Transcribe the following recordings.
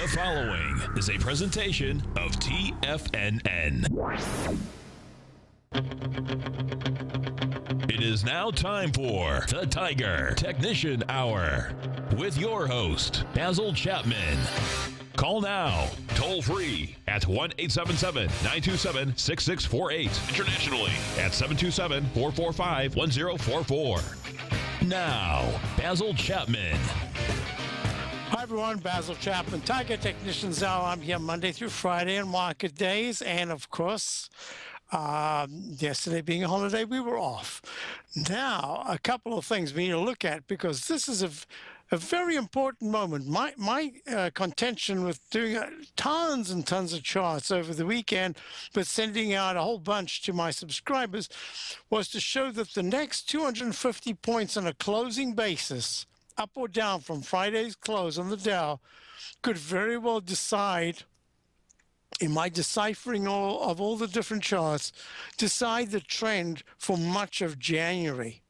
The following is a presentation of TFNN. It is now time for the Tiger Technician Hour with your host, Basil Chapman. Call now, toll free at 1-877-927-6648. Internationally at 727-445-1044. Now, Basil Chapman. Hi everyone, Basil Chapman, Tiger Technicians Hour. I'm here Monday through Friday on market days, and of course, yesterday being a holiday, we were off. Now, a couple of things we need to look at, because this is a very important moment. My contention with doing tons and tons of charts over the weekend, but sending out a whole bunch to my subscribers, was to show that the next 250 points on a closing basis, up or down from Friday's close on the Dow, could very well decide, in my deciphering of all the different charts, decide the trend for much of January.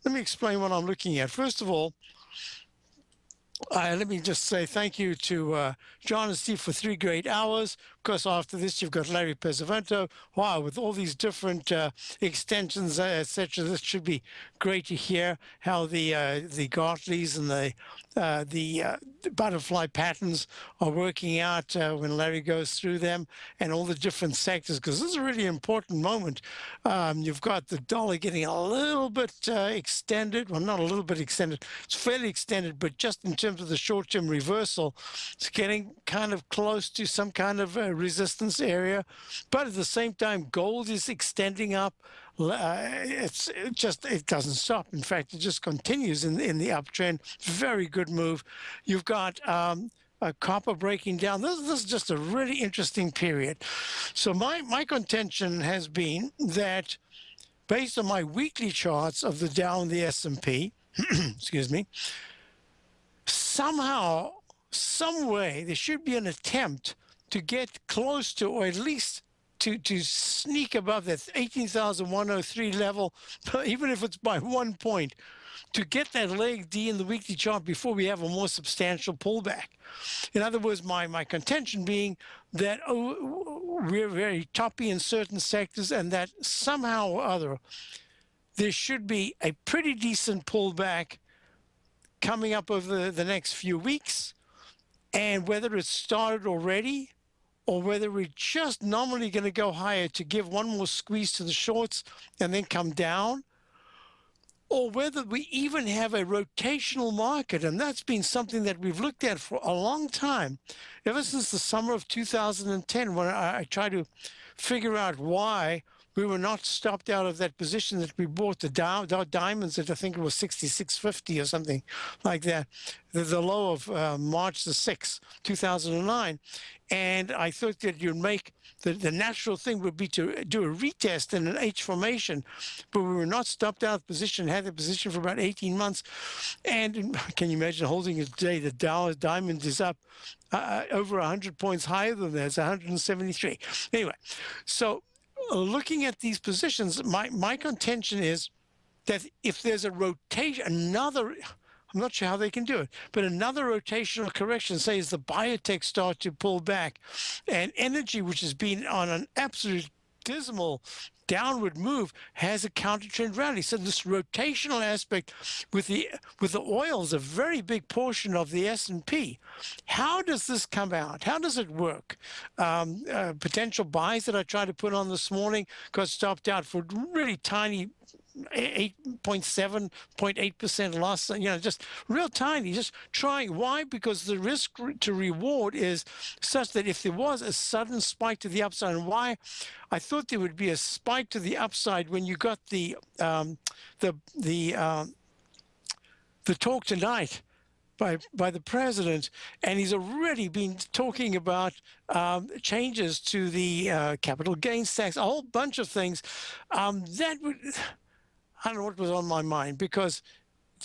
Let me explain what I'm looking at. First of all, let me just say thank you to John and Steve for 3 great hours. Of course, after this, you've got Larry Pesavento. Wow, with all these different extensions, etc., this should be great to hear how the Gartleys and the butterfly patterns are working out when Larry goes through them, and all the different sectors, because this is a really important moment. You've got the dollar getting a little bit extended. Well, not a little bit extended. It's fairly extended, but just in terms of the short-term reversal, it's getting kind of close to some kind of resistance area. But at the same time, gold is extending up. It doesn't stop. In fact, it just continues in the uptrend. Very good move. You've got copper breaking down. This is just a really interesting period. So my contention has been that, based on my weekly charts of the Dow and the S&P, excuse me, somehow, some way, there should be an attempt to get close to, or at least to sneak above that 18,103 level, even if it's by 1 point, to get that leg D in the weekly chart before we have a more substantial pullback. In other words, my contention being that we're very toppy in certain sectors, and that somehow or other there should be a pretty decent pullback coming up over the next few weeks. And whether it's started already, or whether we're just nominally going to go higher to give one more squeeze to the shorts and then come down, or whether we even have a rotational market. And that's been something that we've looked at for a long time, ever since the summer of 2010, when I tried to figure out why we were not stopped out of that position that we bought the Dow diamonds at, I think it was 66.50 or something like that, the low of March the 6th, 2009. And I thought that you'd make the natural thing would be to do a retest in an H formation, but we were not stopped out of position, had the position for about 18 months. And can you imagine holding it today? The Dow diamond is up over 100 points higher than that. It's 173. Anyway, so looking at these positions, my contention is that if there's a rotation, I'm not sure how they can do it, but another rotational correction, say as the biotech start to pull back, and energy, which has been on an absolute dismal downward move, has a counter trend rally. So this rotational aspect with the oils, a very big portion of the S&P. How does this come out? How does it work? Potential buys that I tried to put on this morning got stopped out for really tiny 8.7, 0.8% loss, just real tiny, just trying. Why? Because the risk to reward is such that if there was a sudden spike to the upside, and why I thought there would be a spike to the upside when you got the talk tonight by the president, and he's already been talking about changes to the capital gains tax, a whole bunch of things that would. I don't know what was on my mind, because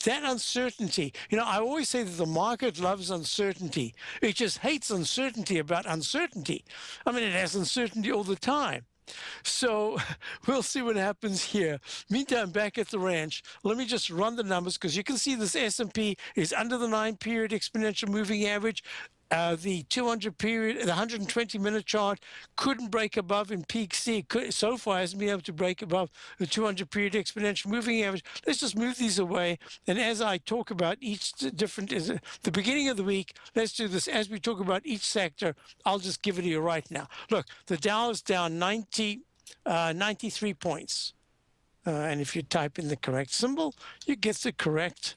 that uncertainty, I always say that the market loves uncertainty. It just hates uncertainty about uncertainty. I mean, it has uncertainty all the time. So we'll see what happens here. Meantime, back at the ranch, let me just run the numbers, because you can see this S&P is under the 9-period exponential moving average. The 200 period, the 120-minute chart couldn't break above in peak C. So far hasn't been able to break above the 200 period exponential moving average. Let's just move these away. And as I talk about each different, is the beginning of the week, let's do this. As we talk about each sector, I'll just give it to you right now. Look, the Dow is down 93 points. And if you type in the correct symbol, you get the correct.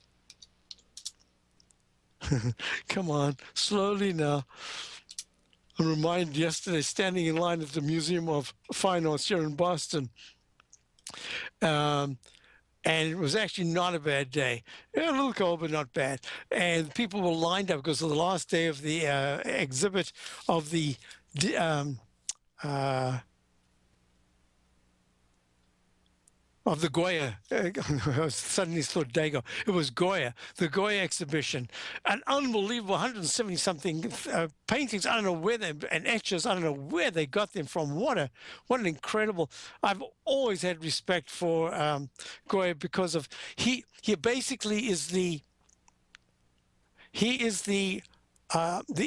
Come on, slowly now. I'm reminded yesterday, standing in line at the Museum of Fine Arts here in Boston, and it was actually not a bad day. A little cold, but not bad. And people were lined up because of the last day of the exhibit of the Goya. I suddenly thought Dago. It was Goya, the Goya exhibition. An unbelievable 170-something paintings. I don't know where they, and etchers. I don't know where they got them from. What an incredible. I've always had respect for Goya because of he basically is the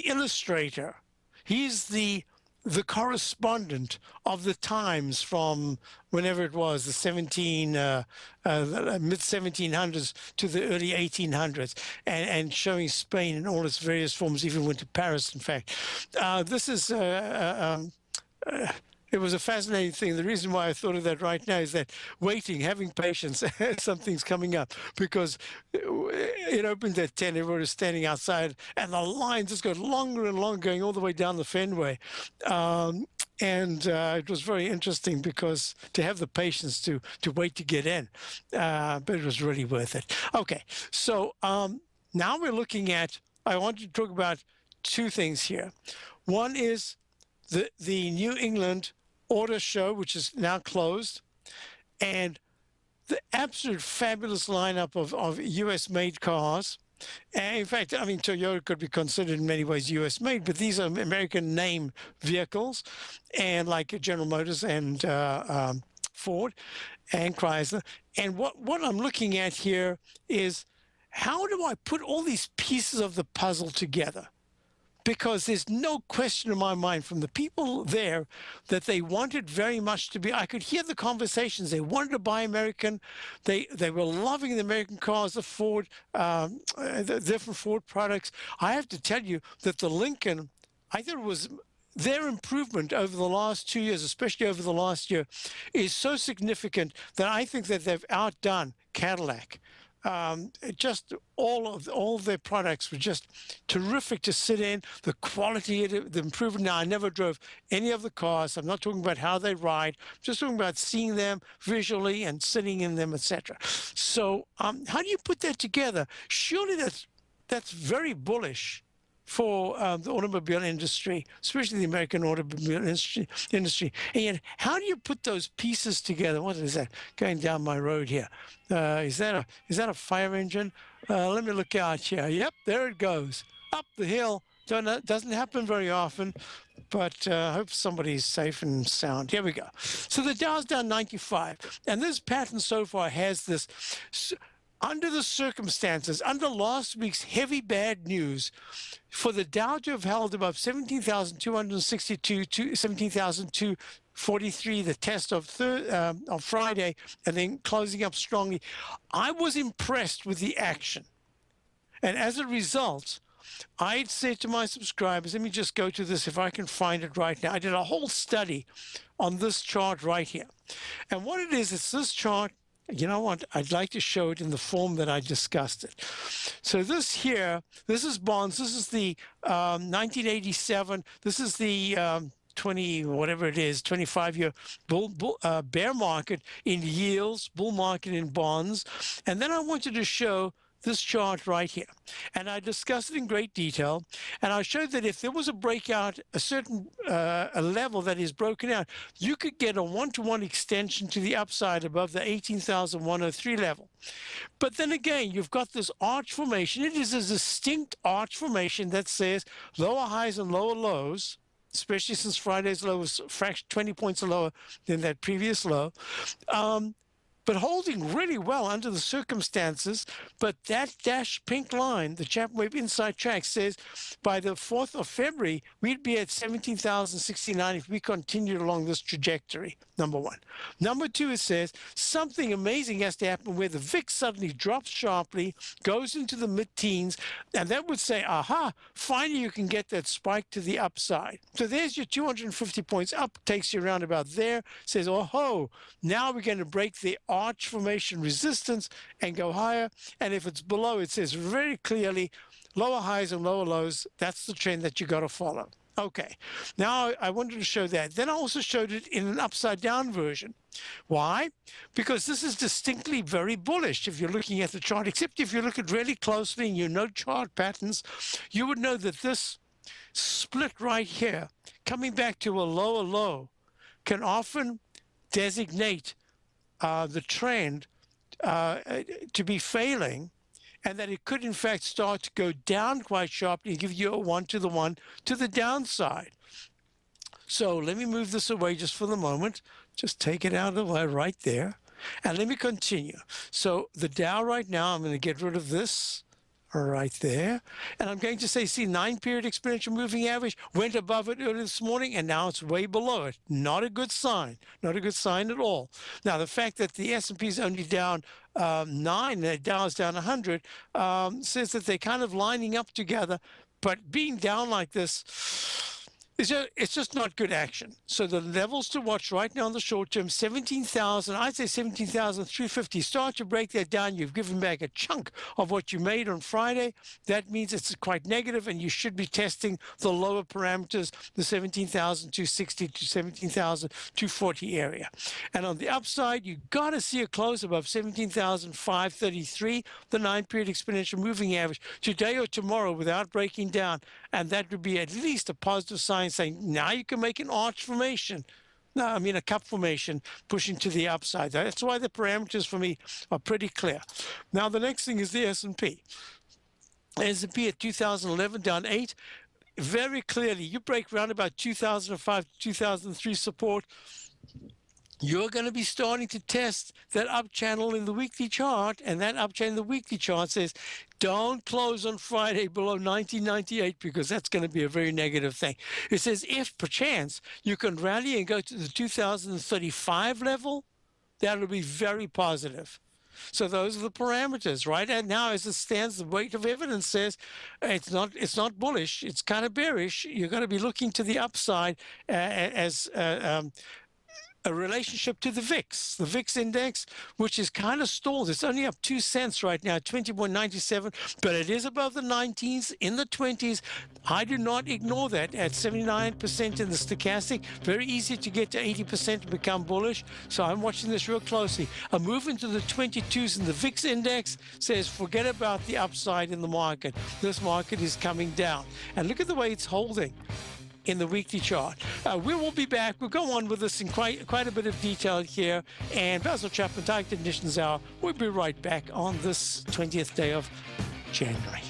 illustrator. He's the correspondent of the times from whenever it was, the mid 1700s to the early 1800s, and showing Spain in all its various forms, even went to Paris, in fact. This is it was a fascinating thing. The reason why I thought of that right now is that waiting, having patience, something's coming up, because it opened at 10, everyone was standing outside, and the lines just got longer and longer, going all the way down the Fenway. It was very interesting because to have the patience to wait to get in, but it was really worth it. Okay, so now we're looking at, I want to talk about two things here. One is the New England Auto Show, which is now closed, and the absolute fabulous lineup of US-made cars. And in fact, I mean, Toyota could be considered in many ways US-made, but these are American name vehicles, and like General Motors and Ford and Chrysler. And what I'm looking at here is, how do I put all these pieces of the puzzle together? Because there's no question in my mind from the people there that they wanted very much to be, I could hear the conversations. They wanted to buy American. They were loving the American cars, the Ford, the different Ford products. I have to tell you that the Lincoln, I thought it was their improvement over the last 2 years, especially over the last year, is so significant that I think that they've outdone Cadillac. Just all of their products were just terrific to sit in. The quality, the improvement. Now, I never drove any of the cars. I'm not talking about how they ride. I'm just talking about seeing them visually and sitting in them, etc. So, how do you put that together? Surely that's very bullish for the automobile industry, especially the American automobile industry. And yet, how do you put those pieces together? What is that going down my road here? Is that a fire engine? Let me look out here. Yep, there it goes up the hill. Doesn't happen very often, but I hope somebody's safe and sound. Here we go. So the Dow's down 95, and this pattern so far has this. Under the circumstances, under last week's heavy bad news, for the Dow to have held above 17,262 to 17,243, the test of Friday, and then closing up strongly, I was impressed with the action. And as a result, I'd said to my subscribers, let me just go to this if I can find it right now. I did a whole study on this chart right here. And what it is, it's this chart. You know what? I'd like to show it in the form that I discussed it. So this here, this is bonds. This is the 1987. This is the 25-year bear market in yields, bull market in bonds. And then I wanted to show this chart right here. And I discussed it in great detail. And I showed that if there was a breakout, a certain a level that is broken out, you could get a one-to-one extension to the upside above the 18,103 level. But then again, you've got this arch formation. It is a distinct arch formation that says lower highs and lower lows, especially since Friday's low was 20 points lower than that previous low. but holding really well under the circumstances. But that dashed pink line, the Chapman Wave Inside Track, says by the 4th of February, we'd be at 17,069 if we continued along this trajectory, number one. Number two, it says something amazing has to happen where the VIX suddenly drops sharply, goes into the mid-teens, and that would say, aha, finally you can get that spike to the upside. So there's your 250 points up, takes you around about there, says, oh ho, now we're going to break the arch formation resistance and go higher. And if it's below, it says very clearly lower highs and lower lows. That's the trend that you got to follow. Okay, now I wanted to show that. Then I also showed it in an upside down version. Why? Because this is distinctly very bullish if you're looking at the chart, except if you look at really closely and you know chart patterns, you would know that this split right here, coming back to a lower low, can often designate the trend to be failing, and that it could in fact start to go down quite sharply and give you a 1-to-the-1 to the downside. So let me move this away just for the moment. Just take it out of the way right there. And let me continue. So the Dow right now, I'm going to get rid of this right there. And I'm going to say, see, 9-period exponential moving average went above it earlier this morning, and now it's way below it. Not a good sign. Not a good sign at all. Now, the fact that the S&P is only down 9, the Dow is down 100, says that they're kind of lining up together. But being down like this, it's just not good action. So the levels to watch right now in the short term, 17,000, I'd say 17,350. Start to break that down. You've given back a chunk of what you made on Friday. That means it's quite negative, and you should be testing the lower parameters, the 17,260 to 17,240 area. And on the upside, you got to see a close above 17,533, the 9-period exponential moving average, today or tomorrow without breaking down. And that would be at least a positive sign saying now you can make an arch formation. No, I mean a cup formation pushing to the upside. That's why the parameters for me are pretty clear. Now the next thing is the S&P. S&P at 2011 down 8. Very clearly, you break around about 2005 to 2003 support, you're going to be starting to test that up channel in the weekly chart, and that up channel in the weekly chart says don't close on Friday below 1998, because that's going to be a very negative thing. It says if perchance you can rally and go to the 2035 level, that'll be very positive. So those are the parameters, right? And now, as it stands, the weight of evidence says it's not bullish. It's kind of bearish. You're going to be looking to the upside as a relationship to the VIX index, which is kind of stalled. It's only up 2 cents right now, 20.97, but it is above the 19s, in the 20s. I do not ignore that at 79% in the stochastic. Very easy to get to 80% to become bullish. So I'm watching this real closely. A move into the 22s in the VIX index says forget about the upside in the market. This market is coming down. And look at the way it's holding in the weekly chart. We will be back. We'll go on with this in quite a bit of detail here. And Basil Chapman, Tiger Technicians Hour. We'll be right back on this 20th day of January.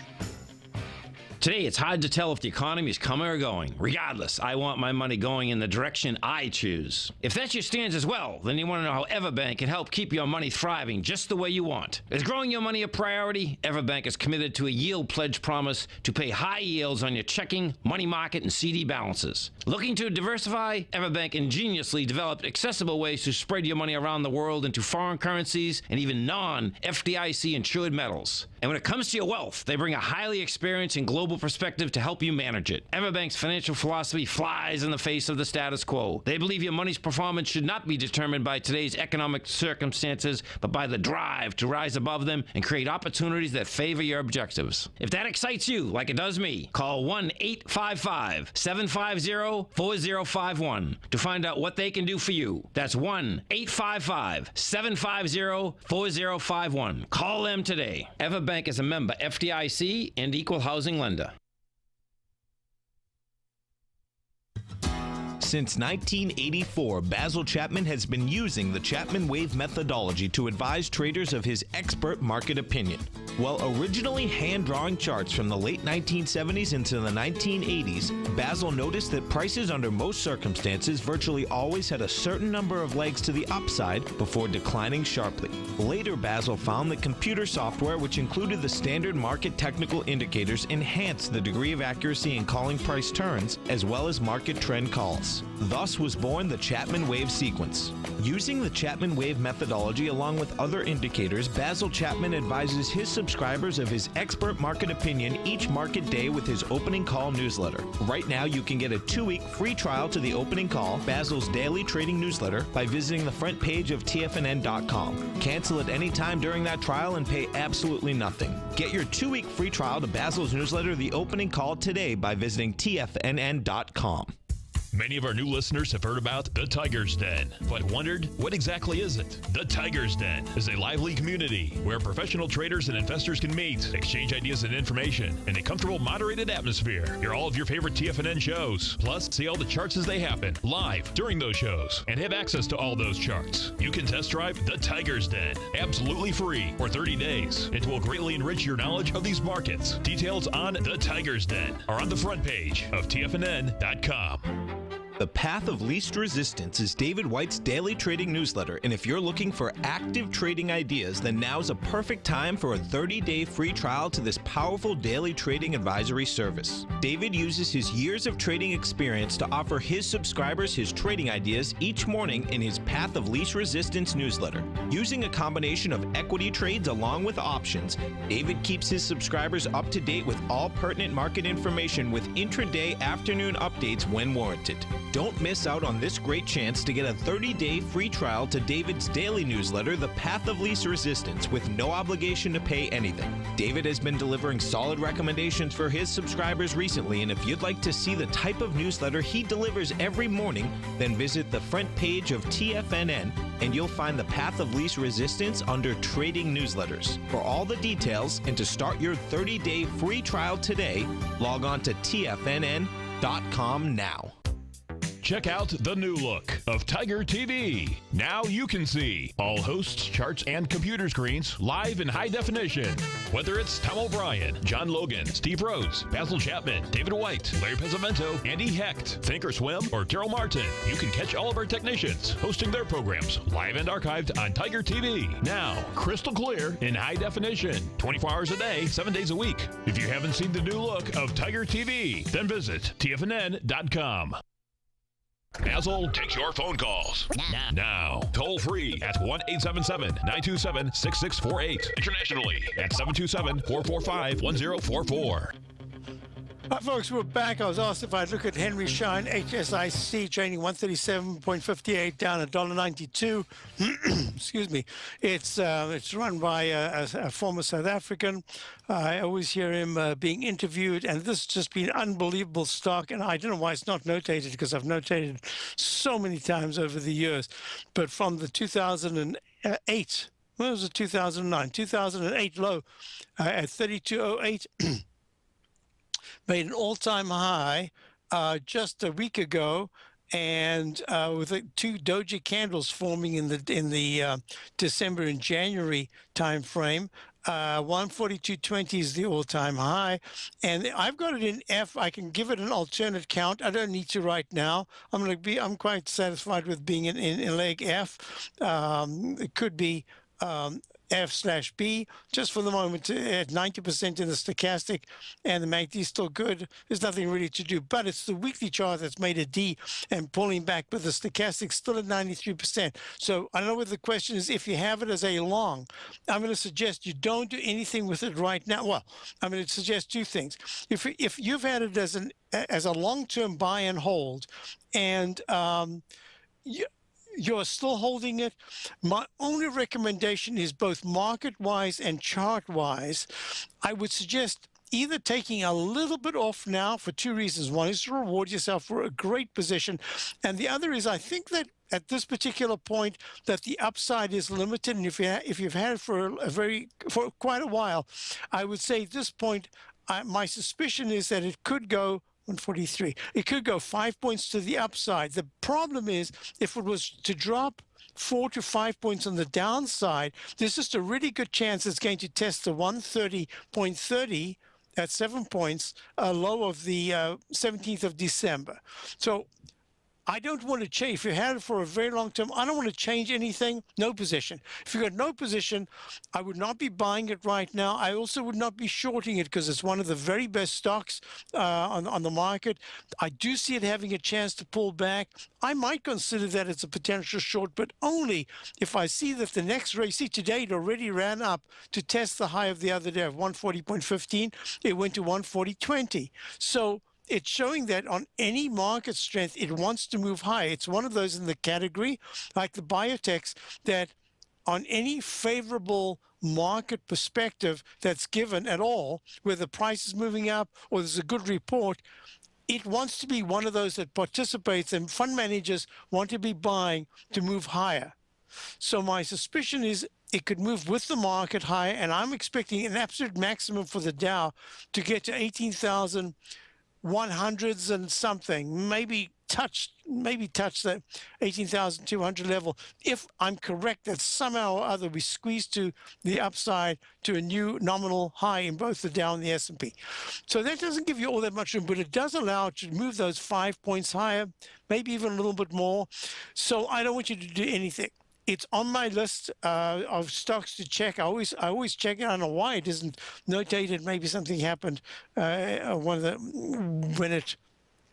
Today, it's hard to tell if the economy is coming or going. Regardless, I want my money going in the direction I choose. If that's your stance as well, then you want to know how Everbank can help keep your money thriving just the way you want. Is growing your money a priority? Everbank is committed to a yield pledge promise to pay high yields on your checking, money market, and CD balances. Looking to diversify? Everbank ingeniously developed accessible ways to spread your money around the world into foreign currencies and even non-FDIC insured metals. And when it comes to your wealth, they bring a highly experienced and global perspective to help you manage it. Everbank's financial philosophy flies in the face of the status quo. They believe your money's performance should not be determined by today's economic circumstances, but by the drive to rise above them and create opportunities that favor your objectives. If that excites you, like it does me, call 1-855-750-4051 to find out what they can do for you. That's 1-855-750-4051. Call them today. Everbank is a member FDIC and equal housing lender. Since 1984, Basil Chapman has been using the Chapman Wave methodology to advise traders of his expert market opinion. While originally hand-drawing charts from the late 1970s into the 1980s, Basil noticed that prices under most circumstances virtually always had a certain number of legs to the upside before declining sharply. Later, Basil found that computer software, which included the standard market technical indicators, enhanced the degree of accuracy in calling price turns, as well as market trend calls. Thus was born the Chapman Wave sequence. Using the Chapman Wave methodology along with other indicators, Basil Chapman advises his subscribers of his expert market opinion each market day with his opening call newsletter. Right now, you can get a 2-week free trial to the opening call, Basil's daily trading newsletter, by visiting the front page of TFNN.com. Cancel at any time during that trial and pay absolutely nothing. Get your 2-week free trial to Basil's newsletter, The Opening Call, today by visiting TFNN.com. Many of our new listeners have heard about the Tiger's Den, but wondered, what exactly is it? The Tiger's Den is a lively community where professional traders and investors can meet, exchange ideas and information in a comfortable, moderated atmosphere. Hear all of your favorite TFNN shows, plus see all the charts as they happen, live during those shows, and have access to all those charts. You can test drive the Tiger's Den, absolutely free, for 30 days. It will greatly enrich your knowledge of these markets. Details on the Tiger's Den are on the front page of TFNN.com. The Path of Least Resistance is David White's daily trading newsletter, and if you're looking for active trading ideas, then now's a perfect time for a 30-day free trial to this powerful daily trading advisory service. David uses his years of trading experience to offer his subscribers his trading ideas each morning in his Path of Least Resistance newsletter. Using a combination of equity trades along with options, David keeps his subscribers up to date with all pertinent market information with intraday afternoon updates when warranted. Don't miss out on this great chance to get a 30-day free trial to David's daily newsletter, The Path of Least Resistance, with no obligation to pay anything. David has been delivering solid recommendations for his subscribers recently, and if you'd like to see the type of newsletter he delivers every morning, then visit the front page of TFNN, and you'll find The Path of Least Resistance under Trading Newsletters. For all the details and to start your 30-day free trial today, log on to TFNN.com now. Check out the new look of Tiger TV. Now you can see all hosts, charts, and computer screens live in high definition. Whether it's Tom O'Brien, John Logan, Steve Rhodes, Basil Chapman, David White, Larry Pesavento, Andy Hecht, Thinkorswim, or Daryl Martin, you can catch all of our technicians hosting their programs live and archived on Tiger TV. Now, crystal clear in high definition, 24 hours a day, 7 days a week. If you haven't seen the new look of Tiger TV, then visit TFNN.com. Basil takes your phone calls. Now, toll free at 1-877-927-6648. Internationally at 727-445-1044. Hi, folks. We're back. I was asked if I'd look at Henry Schein, HSIC, trading 137.58, down $1.92. Excuse me. It's run by a former South African. I always hear him being interviewed, and this has just been unbelievable stock. And I don't know why it's not notated, because I've notated so many times over the years. But from the 2008, when was it? 2009, 2008 low at 32.08. Made an all-time high just a week ago, and with two doji candles forming in the December and January time frame. 142.20 is the all-time high, and I've got it in F. I can give it an alternate count. I don't need to right now. I'm quite satisfied with being in leg F. It could be F/B just for the moment at 90% in the stochastic, and the MACD is still good. There's nothing really to do, but it's the weekly chart that's made a D and pulling back, but the stochastic still at 93%. So I don't know what the question is. If you have it as a long, I'm going to suggest you don't do anything with it right now. Well, I'm going to suggest two things. If you've had it as a long-term buy and hold, and you're still holding it, my only recommendation is both market-wise and chart-wise. I would suggest either taking a little bit off now for two reasons. One is to reward yourself for a great position, and the other is I think that at this particular point that the upside is limited, and if you've had it for quite a while, I would say at this point my suspicion is that it could go 143. It could go 5 points to the upside. The problem is if it was to drop 4 to 5 points on the downside, there's just a really good chance it's going to test the 130.30 at 7 points, low of the 17th of December. So I don't want to change. If you had it for a very long time, I don't want to change anything. No position. If you've got no position, I would not be buying it right now. I also would not be shorting it because it's one of the very best stocks on the market. I do see it having a chance to pull back. I might consider that it's a potential short, but only if I see that the next race, see today it already ran up to test the high of the other day of 140.15. It went to 140.20. So it's showing that on any market strength, it wants to move high. It's one of those in the category, like the biotechs, that on any favorable market perspective that's given at all, where the price is moving up or there's a good report, it wants to be one of those that participates, and fund managers want to be buying to move higher. So my suspicion is it could move with the market higher, and I'm expecting an absolute maximum for the Dow to get to 18,100s and something, maybe touch the 18,200 level. If I'm correct that somehow or other we squeeze to the upside to a new nominal high in both the Dow and the S&P. So that doesn't give you all that much room, but it does allow it to move those 5 points higher, maybe even a little bit more. So I don't want you to do anything. It's on my list of stocks to check. I always check it. I don't know why it isn't notated. Maybe something happened when it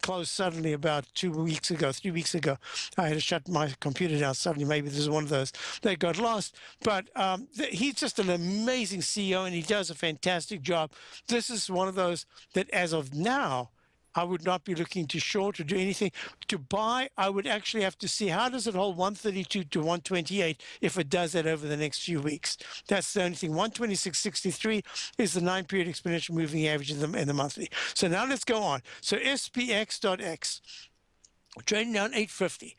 closed suddenly about 3 weeks ago. I had to shut my computer down suddenly. Maybe this is one of those that got lost. But he's just an amazing CEO, and he does a fantastic job. This is one of those that, as of now, I would not be looking to short or do anything. To buy, I would actually have to see how does it hold 132 to 128 if it does that over the next few weeks. That's the only thing. 126.63 is the 9-period exponential moving average in the monthly. So now let's go on. So SPX.X. trading down 850.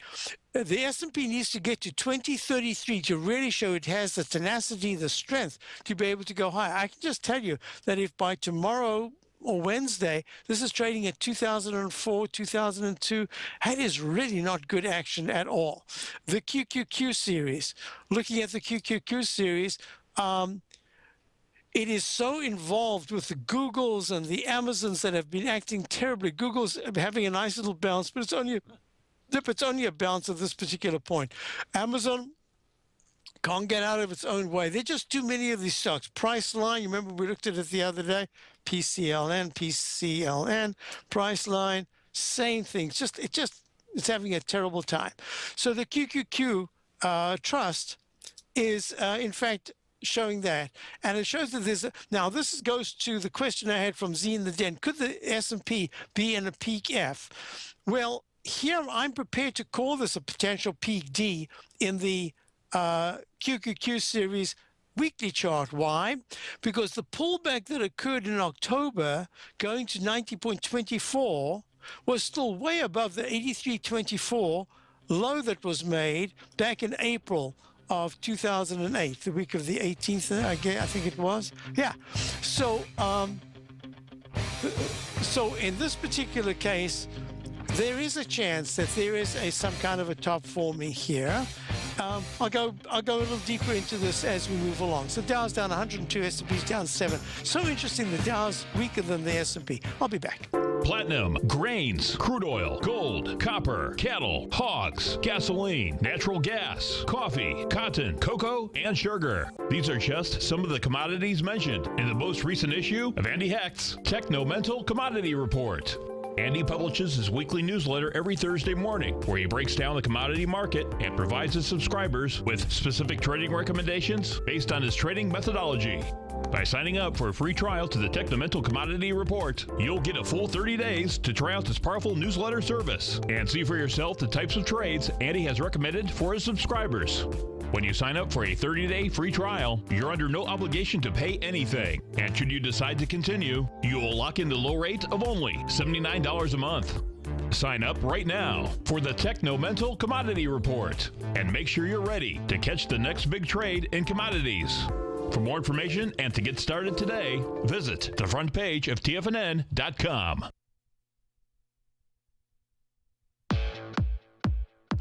The S&P needs to get to 2033 to really show it has the tenacity, the strength to be able to go higher. I can just tell you that if by tomorrow or Wednesday, this is trading at 2004, 2002. That is really not good action at all. The QQQ series, looking at the QQQ series, it is so involved with the Googles and the Amazons that have been acting terribly. Google's having a nice little bounce, but it's only a bounce at this particular point. Amazon can't get out of its own way. There are just too many of these stocks. Priceline, you remember we looked at it the other day? PCLN, Priceline, same thing. It's having a terrible time. So the QQQ trust is, in fact, showing that. And it shows that there's now this goes to the question I had from Z in the Den. Could the S&P be in a peak F? Well, here I'm prepared to call this a potential peak D in the QQQ series weekly chart. Why? Because the pullback that occurred in October going to 90.24 was still way above the 83.24 low that was made back in April of 2008, the week of the 18th, I think it was. Yeah. So in this particular case, there is a chance that there is some kind of a top forming here. I'll go a little deeper into this as we move along. So Dow's down 102, S&P's down 7. So interesting, the Dow's weaker than the S&P. I'll be back. Platinum, grains, crude oil, gold, copper, cattle, hogs, gasoline, natural gas, coffee, cotton, cocoa, and sugar. These are just some of the commodities mentioned in the most recent issue of Andy Hecht's Techno-Mental Commodity Report. Andy publishes his weekly newsletter every Thursday morning, where he breaks down the commodity market and provides his subscribers with specific trading recommendations based on his trading methodology. By signing up for a free trial to the Techno-Mental Commodity Report, you'll get a full 30 days to try out this powerful newsletter service and see for yourself the types of trades Andy has recommended for his subscribers. When you sign up for a 30-day free trial, you're under no obligation to pay anything. And should you decide to continue, you will lock in the low rate of only $79 a month. Sign up right now for the Techno-Mental Commodity Report and make sure you're ready to catch the next big trade in commodities. For more information and to get started today, visit the front page of TFNN.com.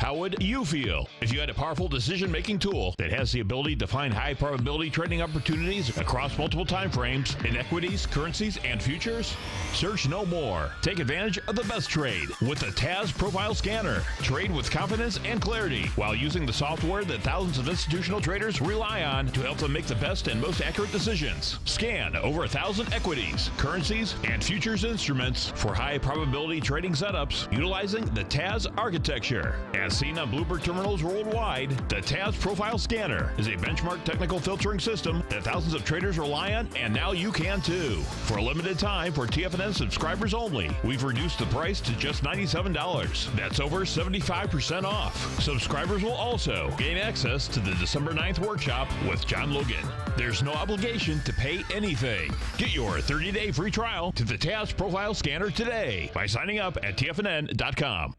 How would you feel if you had a powerful decision-making tool that has the ability to find high-probability trading opportunities across multiple time frames in equities, currencies, and futures? Search no more. Take advantage of the best trade with the TAS Profile Scanner. Trade with confidence and clarity while using the software that thousands of institutional traders rely on to help them make the best and most accurate decisions. Scan over 1,000 equities, currencies, and futures instruments for high-probability trading setups utilizing the TAS architecture. As seen on Bloomberg terminals worldwide, the TAS Profile Scanner is a benchmark technical filtering system that thousands of traders rely on, and now you can too. For a limited time, for TFNN subscribers only, we've reduced the price to just $97. That's over 75% off. Subscribers will also gain access to the December 9th workshop with John Logan. There's no obligation to pay anything. Get your 30-day free trial to the TAS Profile Scanner today by signing up at TFNN.com.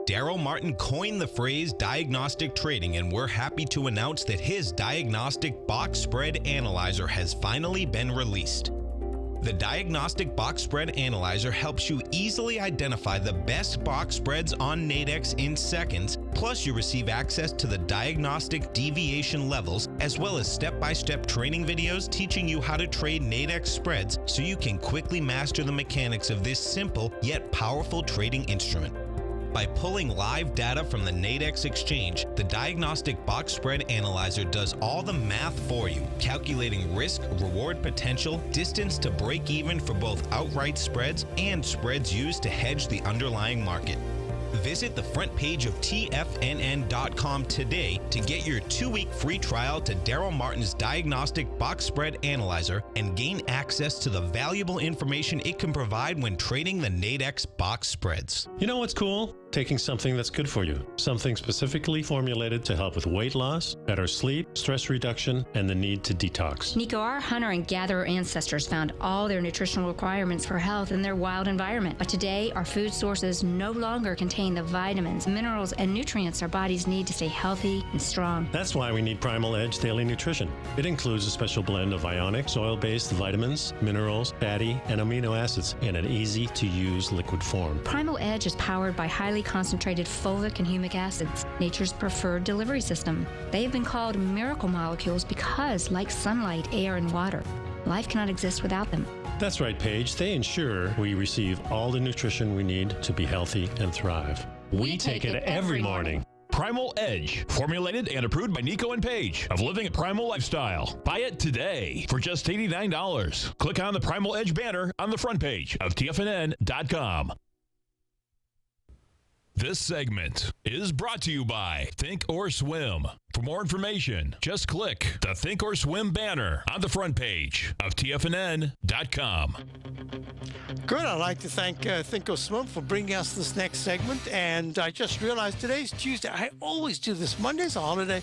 Daryl Martin coined the phrase diagnostic trading, and we're happy to announce that his diagnostic box spread analyzer has finally been released. The Diagnostic Box Spread Analyzer helps you easily identify the best box spreads on Nadex in seconds, plus you receive access to the diagnostic deviation levels, as well as step-by-step training videos teaching you how to trade Nadex spreads so you can quickly master the mechanics of this simple yet powerful trading instrument. By pulling live data from the Nadex exchange, the Diagnostic Box Spread Analyzer does all the math for you, calculating risk, reward potential, distance to break even for both outright spreads and spreads used to hedge the underlying market. Visit the front page of TFNN.com today to get your 2-week free trial to Daryl Martin's Diagnostic Box Spread Analyzer and gain access to the valuable information it can provide when trading the Nadex box spreads. You know what's cool? Taking something that's good for you. Something specifically formulated to help with weight loss, better sleep, stress reduction, and the need to detox. Nico, our hunter and gatherer ancestors found all their nutritional requirements for health in their wild environment. But today, our food sources no longer contain the vitamins, minerals, and nutrients our bodies need to stay healthy and strong. That's why we need Primal Edge Daily Nutrition. It includes a special blend of ionic, soil-based vitamins, minerals, fatty, and amino acids in an easy-to-use liquid form. Primal Edge is powered by highly concentrated fulvic and humic acids, nature's preferred delivery system. They have been called miracle molecules because, like sunlight, air, and water, life cannot exist without them. That's right, Paige. They ensure we receive all the nutrition we need to be healthy and thrive. We take it every morning. Primal Edge, formulated and approved by Nico and Paige of Living a Primal Lifestyle. Buy it today for just $89. Click on the Primal Edge banner on the front page of TFNN.com. This segment is brought to you by Think or Swim. For more information, just click the Think or Swim banner on the front page of TFNN.com. Good. I'd like to thank Think or Swim for bringing us this next segment. And I just realized today's Tuesday. I always do this. Monday's a holiday,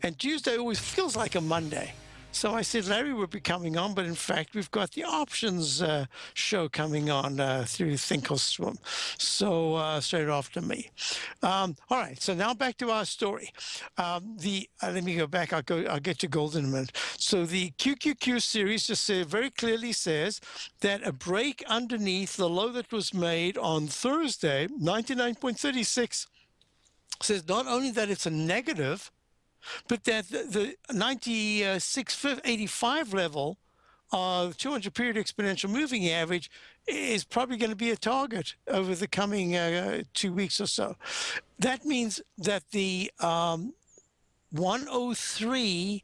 and Tuesday always feels like a Monday. So I said Larry would be coming on, but in fact, we've got the options show coming on through Think or Swim. So straight after me. All right. So now back to our story. Let me go back. I'll get to gold in a minute. So the QQQ series just very clearly says that a break underneath the low that was made on Thursday, 99.36, says not only that it's a negative, but that the 96.85 level of 200-period exponential moving average is probably going to be a target over the coming 2 weeks or so. That means that the 103,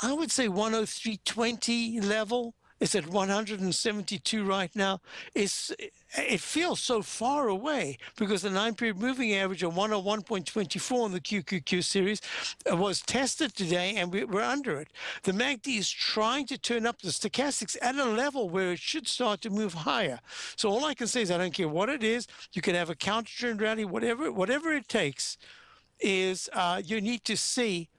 I would say 103.20 level is at 172 right now. It feels so far away because the 9-period moving average of 101.24 in the QQQ series was tested today, and we're under it. The MACD is trying to turn up the stochastics at a level where it should start to move higher. So all I can say is I don't care what it is. You can have a counter trend rally, whatever it takes is you need to see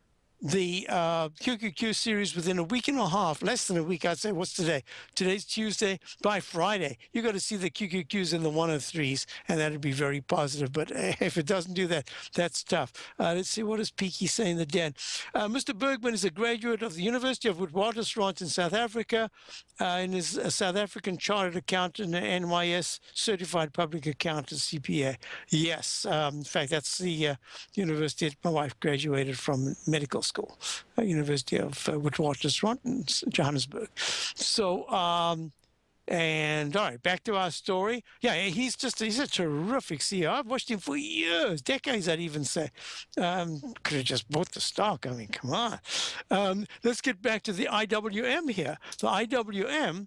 the QQQ series within a week and a half, less than a week, I'd say. What's today? Today's Tuesday. By Friday, you got to see the QQQs in the 103s, and that'd be very positive. But if it doesn't do that, that's tough. Let's see, what does Peaky say in the den? Mr. Bergman is a graduate of the University of Witwatersrand in South Africa, and is a South African chartered accountant and NYS certified public accountant, CPA. Yes, in fact, that's the university that my wife graduated from, medical school, University of Witwatersrand in Johannesburg. So, and all right, back to our story. Yeah, he's a terrific CEO. I've watched him for years, decades, I'd even say. Could have just bought the stock. I mean, come on. Let's get back to the IWM here. The IWM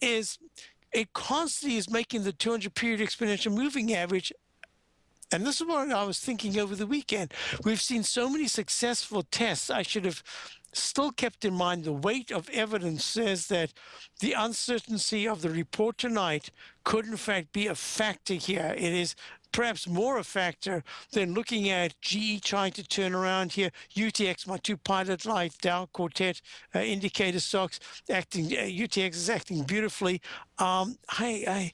is, it constantly is making the 200-period exponential moving average. And this is what I was thinking over the weekend. We've seen so many successful tests. I should have still kept in mind the weight of evidence says that the uncertainty of the report tonight could in fact be a factor here. It is perhaps more a factor than looking at GE trying to turn around here. UTX, my two pilot light, Dow Quartet indicator stocks acting. UTX is acting beautifully. The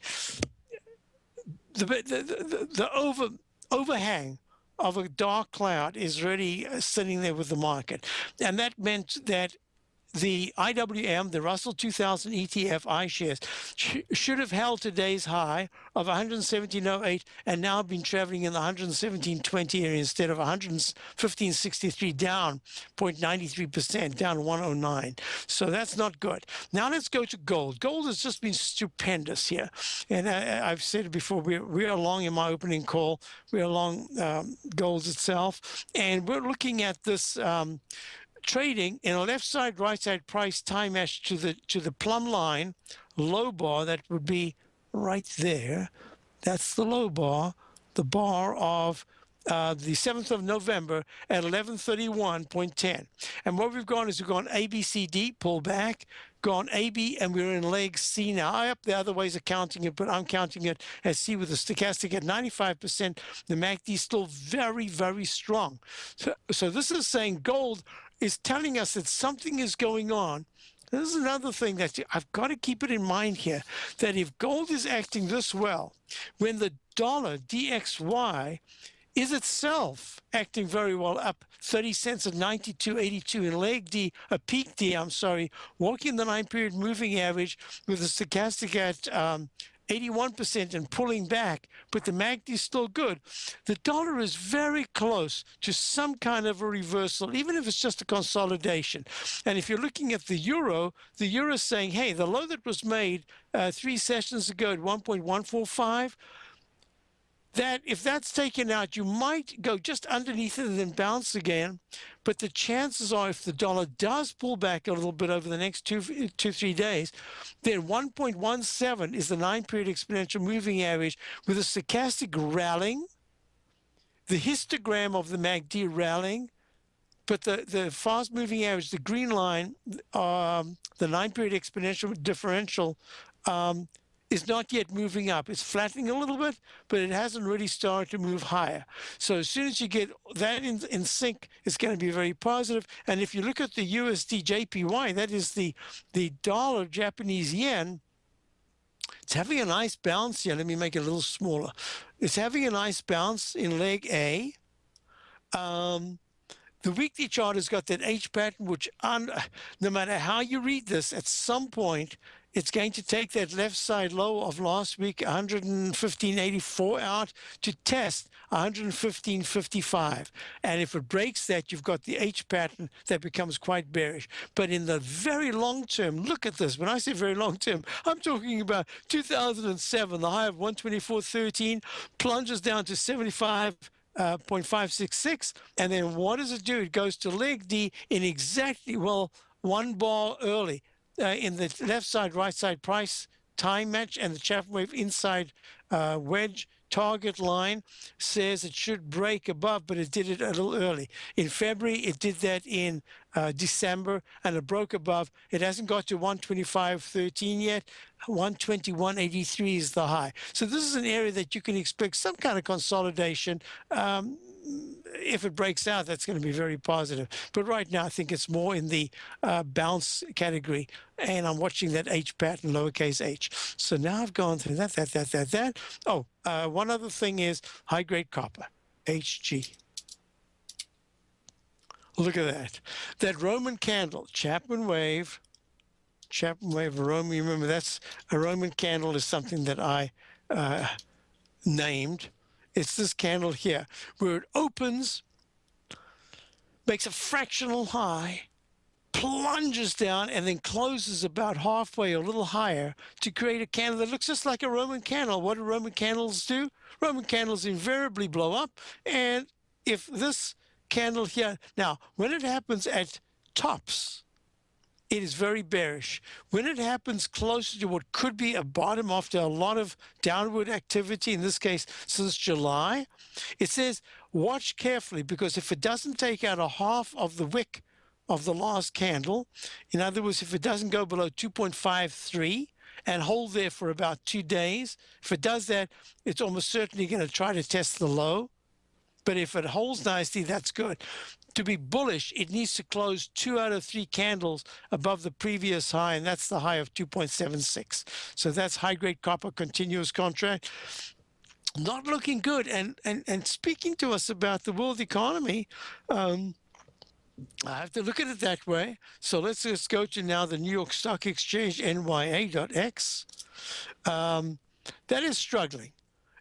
overhang of a dark cloud is really sitting there with the market. And that meant that the IWM, the Russell 2000 ETF iShares, should have held today's high of 117.08 and now been traveling in the 117.20 area instead of 115.63, down 0.93%, down 109. So that's not good. Now let's go to gold. Gold has just been stupendous here. And I've said it before, we're long in my opening call. We're long gold itself. And we're looking at this trading in a left side, right side price time match to the plumb line, low bar, that would be right there. That's the low bar, the bar of the 7th of November at 1131.10. And what we've gone is we've gone ABCD, pull back, gone AB, and we're in leg C now. I up the other ways of counting it, but I'm counting it as C with the stochastic at 95%. The MACD is still very, very strong. So this is saying gold is telling us that something is going on. This is another thing that I've got to keep it in mind here, that if gold is acting this well, when the dollar DXY is itself acting very well, up 30 cents at 92.82 in leg D, a peak D, I'm sorry, walking the 9-period moving average with a stochastic at 81% and pulling back, but the MACD is still good. The dollar is very close to some kind of a reversal, even if it's just a consolidation. And if you're looking at the euro is saying, hey, the low that was made 3 sessions ago at 1.145, that if that's taken out, you might go just underneath it and then bounce again. But the chances are, if the dollar does pull back a little bit over the next 3 days, then 1.17 is the 9-period exponential moving average with a stochastic rallying, the histogram of the MACD rallying, but the fast moving average, the green line, the 9-period exponential differential, is not yet moving up. It's flattening a little bit, but it hasn't really started to move higher. So as soon as you get that in sync, it's going to be very positive. And if you look at the USD JPY, that is the dollar Japanese yen, it's having a nice bounce here. Let me make it a little smaller. It's having a nice bounce in leg A. The weekly chart has got that H pattern, which no matter how you read this, at some point, it's going to take that left side low of last week, 115.84 out to test 115.55. And if it breaks that, you've got the H pattern that becomes quite bearish. But in the very long term, look at this. When I say very long term, I'm talking about 2007, the high of 124.13 plunges down to 75.566, and then what does it do? It goes to leg D in exactly, well, 1 bar early in the left side, right side price time match, and the Chapman wave inside wedge target line says it should break above, but it did it a little early. In February, it did that in December, and it broke above. It hasn't got to 125.13 yet. 121.83 is the high. So this is an area that you can expect some kind of consolidation, if it breaks out, that's going to be very positive. But right now, I think it's more in the bounce category, and I'm watching that H pattern, lowercase h. So now I've gone through that. Oh, one other thing is high-grade copper, HG. Look at that. That Roman candle, Chapman wave, Roman. You remember that's a Roman candle is something that I named. It's this candle here where it opens, makes a fractional high, plunges down, and then closes about halfway or a little higher to create a candle that looks just like a Roman candle. What do Roman candles do? Roman candles invariably blow up. And if this candle here, now, when it happens at tops, it is very bearish. When it happens closer to what could be a bottom after a lot of downward activity, in this case since July, it says watch carefully, because if it doesn't take out a half of the wick of the last candle, in other words, if it doesn't go below 2.53 and hold there for about 2 days, if it does that, it's almost certainly going to try to test the low. But if it holds nicely, that's good. To be bullish, it needs to close 2 out of 3 candles above the previous high, and that's the high of 2.76. So that's high-grade copper continuous contract. Not looking good. And speaking to us about the world economy, I have to look at it that way. So let's just go to now the New York Stock Exchange, NYA.X. That is struggling.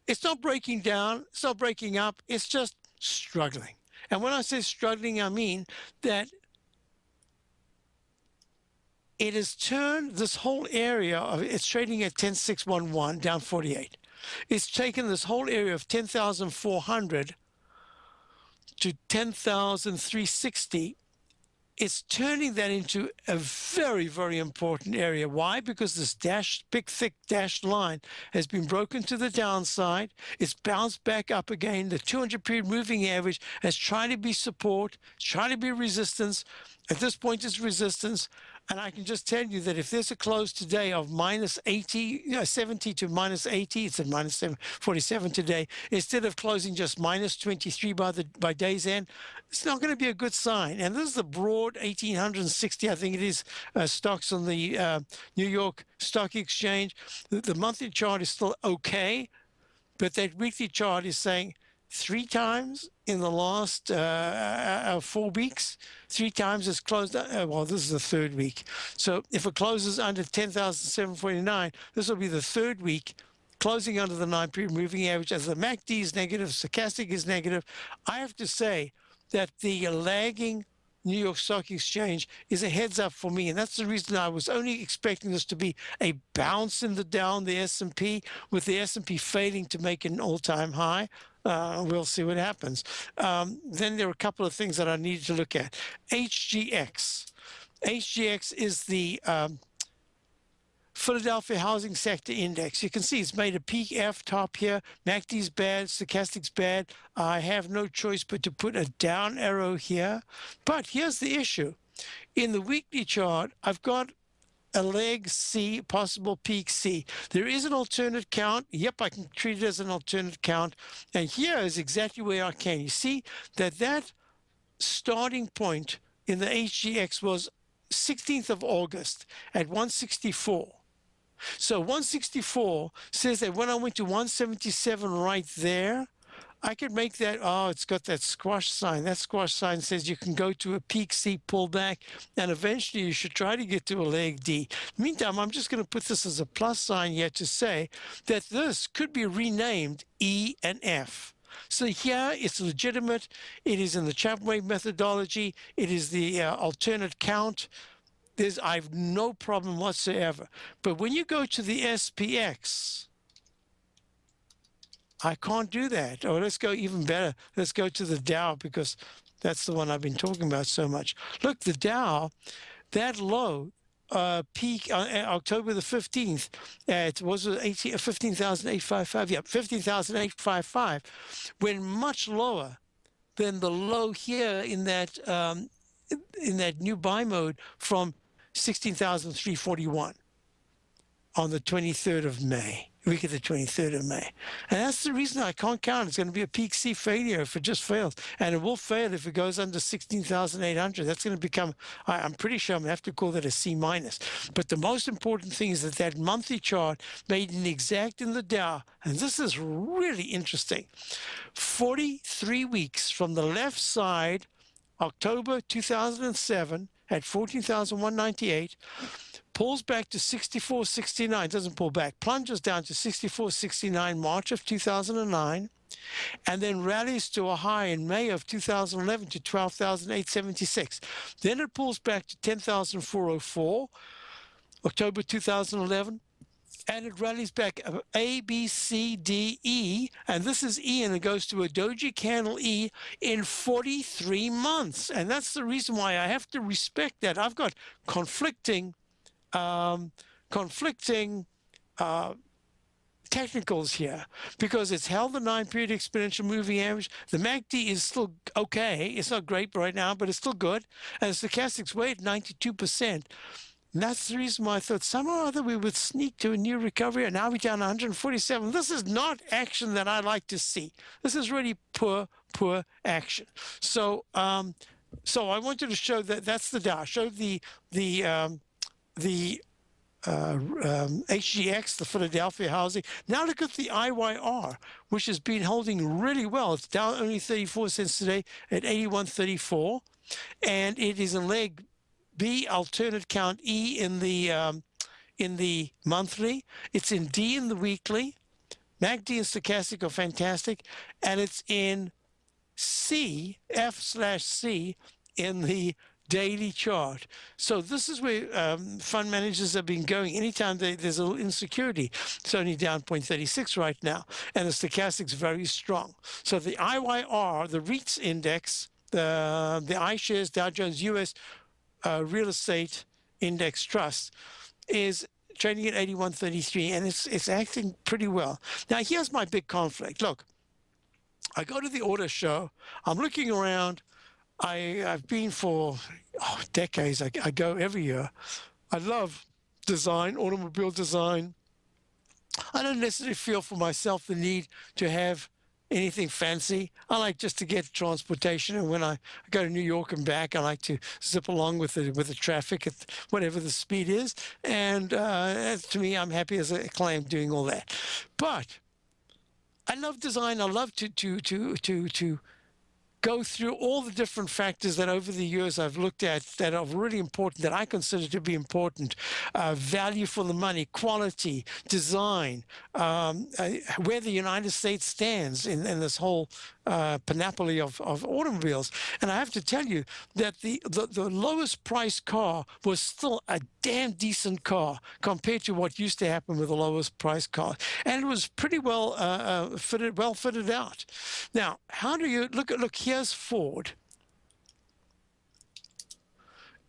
It's not breaking down. It's not breaking up. It's just struggling. And when I say struggling, I mean that it has turned this whole area of, it's trading at 10,611, down 48. It's taken this whole area of 10,400 to 10,360. It's turning that into a very, very important area. Why? Because this big, thick dashed line has been broken to the downside. It's bounced back up again. The 200-period moving average has tried to be support, tried to be resistance. At this point, it's resistance. And I can just tell you that if there's a close today of minus 70 to minus 80, it's at minus 47 today, instead of closing just minus 23 by day's end, it's not going to be a good sign. And this is the broad 1,860, I think it is, stocks on the New York Stock Exchange. The monthly chart is still okay, but that weekly chart is saying 3 times in the last 4 weeks, 3 times it's closed. Well, this is the 3rd week. So if it closes under 10,749, this will be the 3rd week closing under the 9-period moving average. As the MACD is negative, stochastic is negative. I have to say that the lagging New York Stock Exchange is a heads up for me. And that's the reason I was only expecting this to be a bounce in the down, the S&P, with the S&P failing to make an all-time high. We'll see what happens. Then there are a couple of things that I needed to look at. HGX. HGX is the Philadelphia Housing Sector Index. You can see it's made a peak F top here. MACD's bad, stochastic's bad. I have no choice but to put a down arrow here. But here's the issue. In the weekly chart, I've got a leg C, possible peak C. There is an alternate count. Yep, I can treat it as an alternate count. And here is exactly where I can. You see that starting point in the HGX was 16th of August at 164. So 164 says that when I went to 177 right there, I could make that, oh, it's got that squash sign. That squash sign says you can go to a peak C pullback, and eventually you should try to get to a leg D. Meantime, I'm just going to put this as a plus sign here to say that this could be renamed E and F. So here it's legitimate. It is in the Chapman wave methodology. It is the alternate count. I have no problem whatsoever. But when you go to the SPX, I can't do that. Or let's go even better. Let's go to the Dow, because that's the one I've been talking about so much. Look, the Dow, that low peak on October the 15th, it was 15,855. Yeah, 15,855, went much lower than the low here in that new buy mode from 16,341 on the 23rd of May. week of the 23rd of May. And that's the reason I can't count. It's going to be a peak C failure if it just fails. And it will fail if it goes under 16,800. That's going to become, I'm pretty sure I'm going to have to call that a C minus. But the most important thing is that that monthly chart made an exact in the Dow. And this is really interesting. 43 weeks from the left side, October 2007 at 14,198, pulls back to 64.69, doesn't pull back, plunges down to 64.69 March of 2009, and then rallies to a high in May of 2011 to 12,876. Then it pulls back to 10,404, October 2011, and it rallies back A, B, C, D, E, and this is E, and it goes to a doji candle E in 43 months. And that's the reason why I have to respect that. I've got conflicting technicals here, because it's held the 9-period exponential moving average. The MACD is still okay. It's not great right now, but it's still good. And the stochastic's way at 92%. And that's the reason why I thought somehow or other we would sneak to a new recovery, and now we're down 147. This is not action that I like to see. This is really poor action. So so I wanted to show that that's the Dow. I showed the HGX, the Philadelphia housing. Now look at the IYR, which has been holding really well. It's down only 34 cents today at 81.34, and it is in leg B, alternate count E in the monthly. It's in D in the weekly. MACD and stochastic are fantastic, and it's in C, F/C in the daily chart. So this is where fund managers have been going. Anytime there's a little insecurity, it's only down 0.36 right now, and the stochastic's very strong. So the IYR, the REITs index, the iShares Dow Jones US Real Estate Index Trust, is trading at 81.33, and it's acting pretty well. Now here's my big conflict. Look, I go to the auto show. I'm looking around. I've been for decades. I go every year. I love design, automobile design. I don't necessarily feel for myself the need to have anything fancy. I like just to get transportation, and when I go to New York and back, I like to zip along with the traffic at whatever the speed is. And to me, I'm happy as a client doing all that. But I love design. I love to go through all the different factors that over the years I've looked at that are really important, that I consider to be important. Value for the money, quality, design, where the United States stands in this whole panoply of automobiles. And I have to tell you that the lowest priced car was still a damn decent car compared to what used to happen with the lowest priced car. And it was pretty well fitted out. Now, how do you look, here's Ford.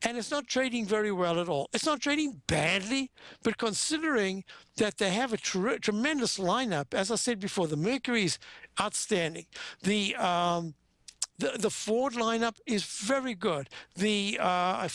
And it's not trading very well at all. It's not trading badly, but considering that they have a tremendous lineup, as I said before, the Mercury's outstanding. The Ford lineup is very good. I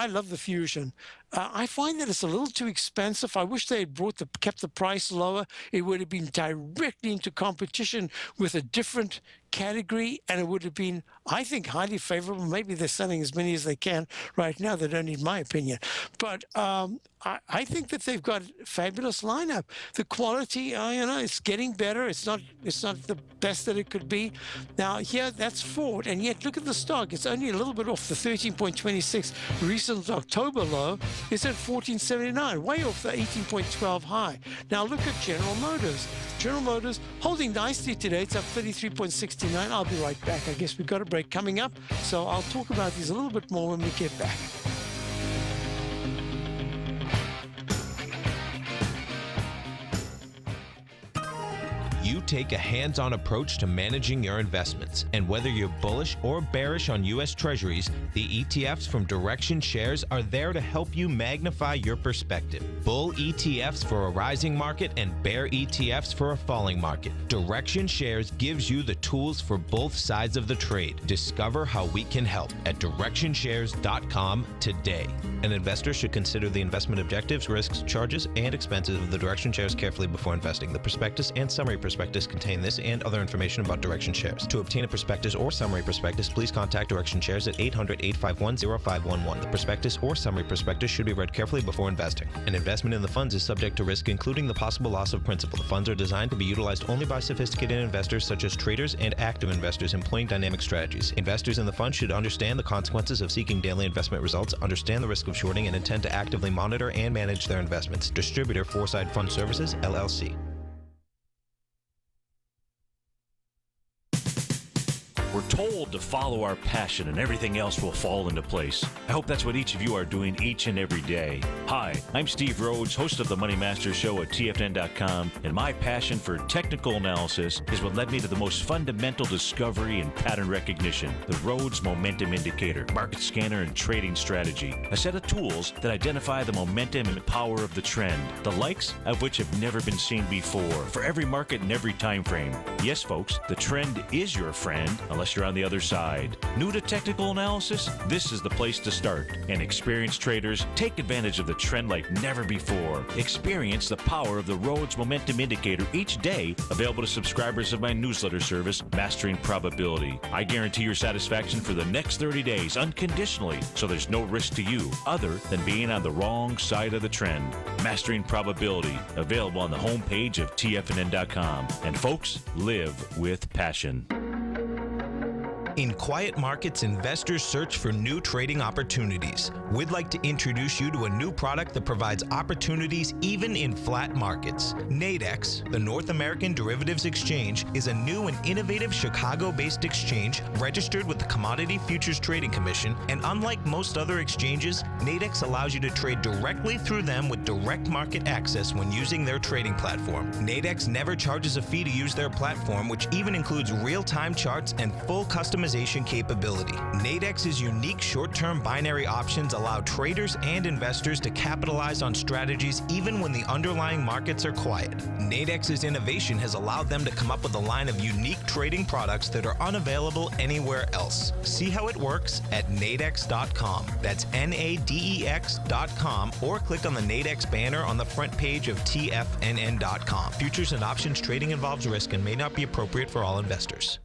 love the Fusion. I find that it's a little too expensive. I wish they had kept the price lower. It would have been directly into competition with a different category, and it would have been, I think, highly favorable. Maybe they're selling as many as they can right now. They don't need my opinion. But I think that they've got a fabulous lineup. The quality, it's getting better. It's not the best that it could be. Now, here, that's Ford, and yet look at the stock. It's only a little bit off the 13.26 recent October low. It's at 14.79, way off the 18.12 high. Now look at General Motors. General Motors holding nicely today. It's up 33.69. I'll be right back. I guess we've got a break coming up, so I'll talk about these a little bit more when we get back. you take a hands-on approach to managing your investments. And whether you're bullish or bearish on U.S. Treasuries, the ETFs from Direction Shares are there to help you magnify your perspective. Bull ETFs for a rising market and bear ETFs for a falling market. Direction Shares gives you the tools for both sides of the trade. Discover how we can help at directionshares.com today. An investor should consider the investment objectives, risks, charges, and expenses of the Direction Shares carefully before investing. The prospectus and summary prospectus contain this and other information about Direction Shares. To obtain a prospectus or summary prospectus, please contact Direction Shares at 800-851-0511. The prospectus or summary prospectus should be read carefully before investing. An investment in the funds is subject to risk, including the possible loss of principal. The funds are designed to be utilized only by sophisticated investors such as traders and active investors employing dynamic strategies. Investors in the fund should understand the consequences of seeking daily investment results, understand the risk of shorting, and intend to actively monitor and manage their investments. Distributor Foreside Fund Services, LLC. We're told to follow our passion and everything else will fall into place. I hope that's what each of you are doing each and every day. Hi, I'm Steve Rhodes, host of the Money Master Show at TFNN.com, and my passion for technical analysis is what led me to the most fundamental discovery in pattern recognition, the Rhodes Momentum Indicator, market scanner, and trading strategy, a set of tools that identify the momentum and power of the trend, the likes of which have never been seen before, for every market and every time frame. Yes, folks, the trend is your friend, unless you're on the other side. New to technical analysis? This is the place to start. And experienced traders take advantage of the trend like never before. Experience the power of the Rhodes Momentum Indicator each day, available to subscribers of my newsletter service, Mastering Probability. I guarantee your satisfaction for the next 30 days unconditionally, so there's no risk to you other than being on the wrong side of the trend. Mastering Probability, available on the homepage of TFNN.com. And folks, live with passion. In quiet markets, investors search for new trading opportunities. We'd like to introduce you to a new product that provides opportunities even in flat markets. Nadex, the North American Derivatives Exchange, is a new and innovative Chicago-based exchange registered with the Commodity Futures Trading Commission, and unlike most other exchanges, Nadex allows you to trade directly through them with direct market access when using their trading platform. Nadex never charges a fee to use their platform, which even includes real-time charts and full customization capability. Nadex's unique short-term binary options allow traders and investors to capitalize on strategies even when the underlying markets are quiet. Nadex's innovation has allowed them to come up with a line of unique trading products that are unavailable anywhere else. See how it works at nadex.com. That's NADEX.com, or click on the Nadex banner on the front page of TFNN.com. Futures and options trading involves risk and may not be appropriate for all investors.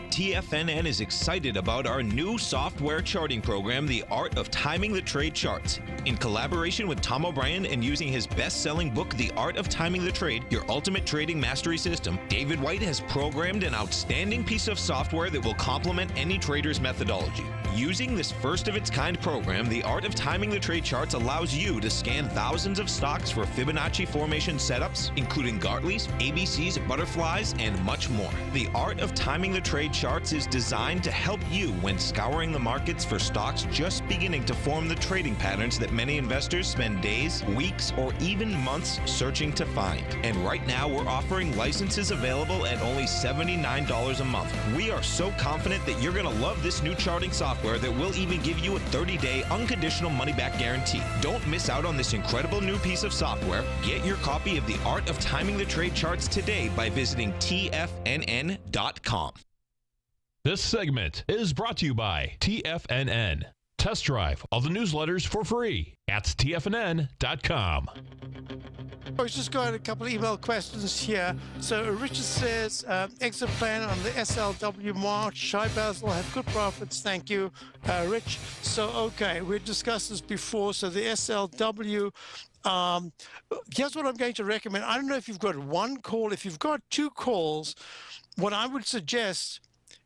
TFNN is excited about our new software charting program, The Art of Timing the Trade Charts. In collaboration with Tom O'Brien and using his best-selling book, The Art of Timing the Trade, Your Ultimate Trading Mastery System, David White has programmed an outstanding piece of software that will complement any trader's methodology. Using this first-of-its-kind program, The Art of Timing the Trade Charts allows you to scan thousands of stocks for Fibonacci formation setups, including Gartley's, ABC's, butterflies, and much more. The Art of Timing the Trade Charts is designed to help you when scouring the markets for stocks just beginning to form the trading patterns that many investors spend days, weeks, or even months searching to find. And right now, we're offering licenses available at only $79 a month. We are so confident that you're going to love this new charting software that will even give you a 30-day unconditional money-back guarantee. Don't miss out on this incredible new piece of software. Get your copy of The Art of Timing the Trade Charts today by visiting TFNN.com. This segment is brought to you by TFNN. Test drive all the newsletters for free at TFNN.com. I was just got a couple of email questions here. So Richard says, exit plan on the SLW March. Hi, Basil, have good profits. Thank you, Rich. So, okay, we discussed this before. So the SLW, here's what I'm going to recommend. I don't know if you've got one call. If you've got two calls, what I would suggest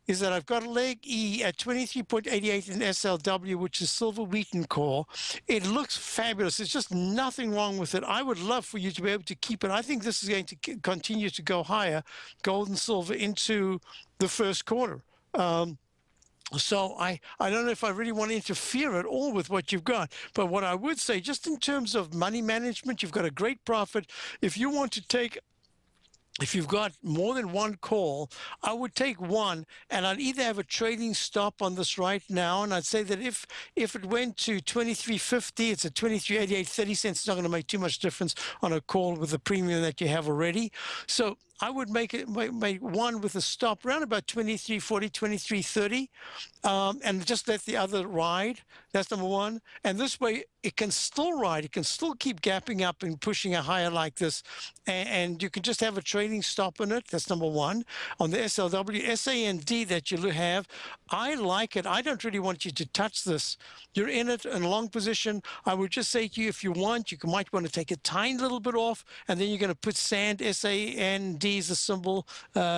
is that I've got a leg E at 23.88 in SLW, which is silver wheaten core. It looks fabulous. There's just nothing wrong with it. I would love for you to be able to keep it. I think this is going to continue to go higher, gold and silver, into the first quarter. So I don't know if I really want to interfere at all with what you've got. But what I would say, just in terms of money management, you've got a great profit. If you want to take if you've got more than one call, I would take one, and I'd either have a trading stop on this right now, and I'd say that if it went to 23.50, it's at 23.88, 30 cents. It's not going to make too much difference on a call with the premium that you have already. So I would make one with a stop around about 23.40, 23.30, and just let the other ride. That's number one. And this way, it can still ride. It can still keep gapping up and pushing a higher like this. And you can just have a trading stop in it. That's number one. On the SLW, SAND that you have, I like it. I don't really want you to touch this. You're in it in a long position. I would just say to you, if you want, you might want to take a tiny little bit off, and then you're going to put SAND, SAND is the symbol,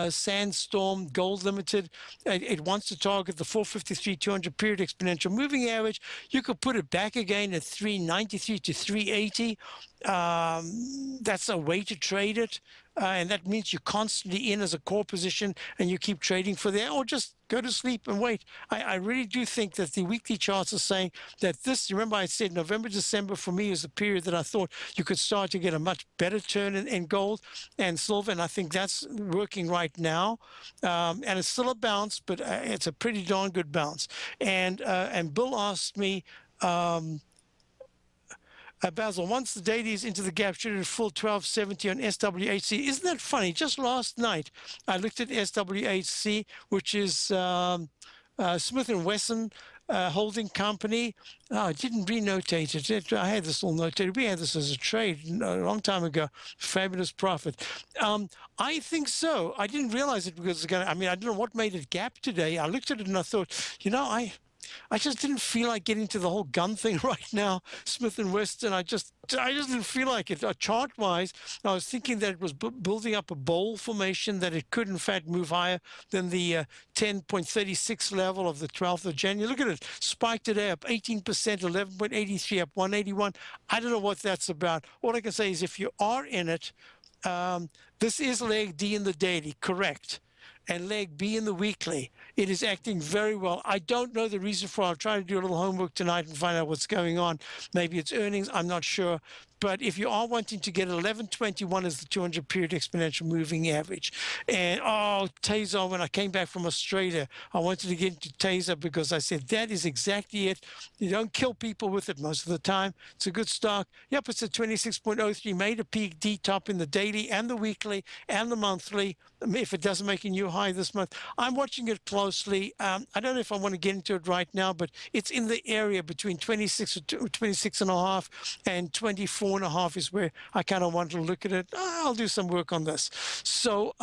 Sandstorm, Gold Limited. It wants to target the 453 200 period exponential moving average. You could put it back again at 393 to 380. That's a way to trade it. And that means you're constantly in as a core position and you keep trading for there, or just go to sleep and wait. I really do think that the weekly charts are saying that this, remember I said November, December for me is a period that I thought you could start to get a much better turn in gold and silver. And I think that's working right now. And it's still a bounce, but it's a pretty darn good bounce. And Bill asked me, Basil, once the daily is into the gap, should it full 1270 on SWHC? Isn't that funny? Just last night, I looked at SWHC, which is Smith & Wesson holding company. Oh, I didn't renotate it. I had this all notated. We had this as a trade a long time ago. Fabulous profit. I think so. I didn't realize it because, I mean, I don't know what made it gap today. I looked at it and I thought, you know, I just didn't feel like getting to the whole gun thing right now, Smith & Wesson. I just didn't feel like it. Chart-wise, I was thinking that it was building up a bowl formation, that it could, in fact, move higher than the 10.36 level of the 12th of January. Look at it. Spiked today up 18%, 11.83, up 181. I don't know what that's about. All I can say is if you are in it, this is leg D in the daily, correct, and leg B in the weekly. It is acting very well. I don't know the reason for it. I'll try to do a little homework tonight and find out what's going on. Maybe it's earnings. I'm not sure. But if you are wanting to get 1121 as the 200 period exponential moving average. And, Taser, when I came back from Australia, I wanted to get into Taser because I said, that is exactly it. You don't kill people with it most of the time. It's a good stock. Yep, it's a 26.03, made a peak D top in the daily and the weekly and the monthly. If it doesn't make a new high this month, I'm watching it closely. I don't know if I want to get into it right now, but it's in the area between 26 and a half and 24 and a half is where I kind of want to look at it. I'll do some work on this. So,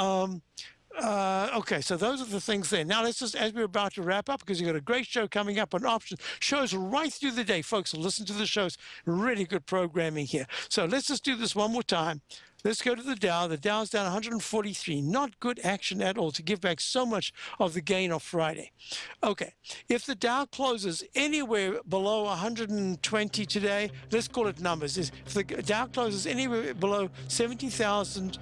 okay, so those are the things there. Now let's just, as we're about to wrap up, because you've got a great show coming up on options, shows right through the day, folks. Listen to the shows. Really good programming here. So let's just do this one more time. Let's go to the Dow. The Dow's down 143. Not good action at all to give back so much of the gain of Friday. Okay, if the Dow closes anywhere below 120 today, let's call it numbers. If the Dow closes anywhere below 70,000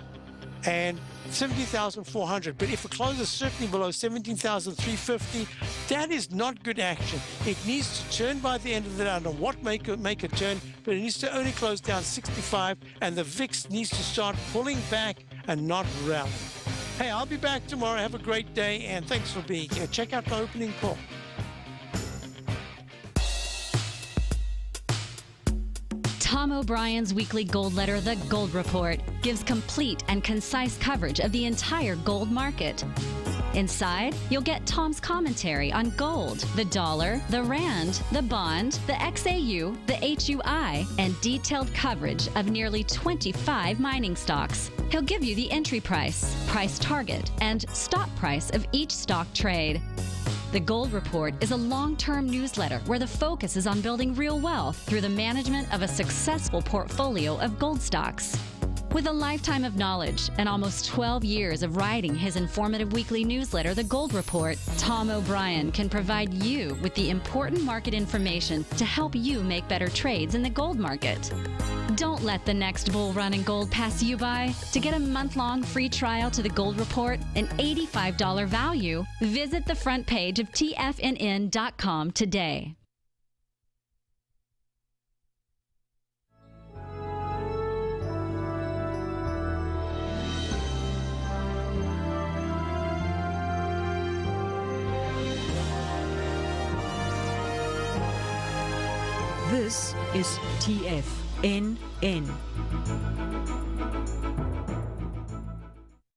and 17,400, but if it closes certainly below 17,350, that is not good action. It needs to turn by the end of the day. I don't know what make a turn, but it needs to only close down 65, and the VIX needs to start pulling back and not rallying. Hey, I'll be back tomorrow. Have a great day, and thanks for being here. Check out my opening call. Tom O'Brien's weekly gold letter, The Gold Report, gives complete and concise coverage of the entire gold market. Inside, you'll get Tom's commentary on gold, the dollar, the rand, the bond, the XAU, the HUI, and detailed coverage of nearly 25 mining stocks. He'll give you the entry price, price target, and stop price of each stock trade. The Gold Report is a long-term newsletter where the focus is on building real wealth through the management of a successful portfolio of gold stocks. With a lifetime of knowledge and almost 12 years of writing his informative weekly newsletter, The Gold Report, Tom O'Brien can provide you with the important market information to help you make better trades in the gold market. Don't let the next bull run in gold pass you by. To get a month-long free trial to The Gold Report, an $85 value, visit the front page of TFNN.com today. This is TFNN.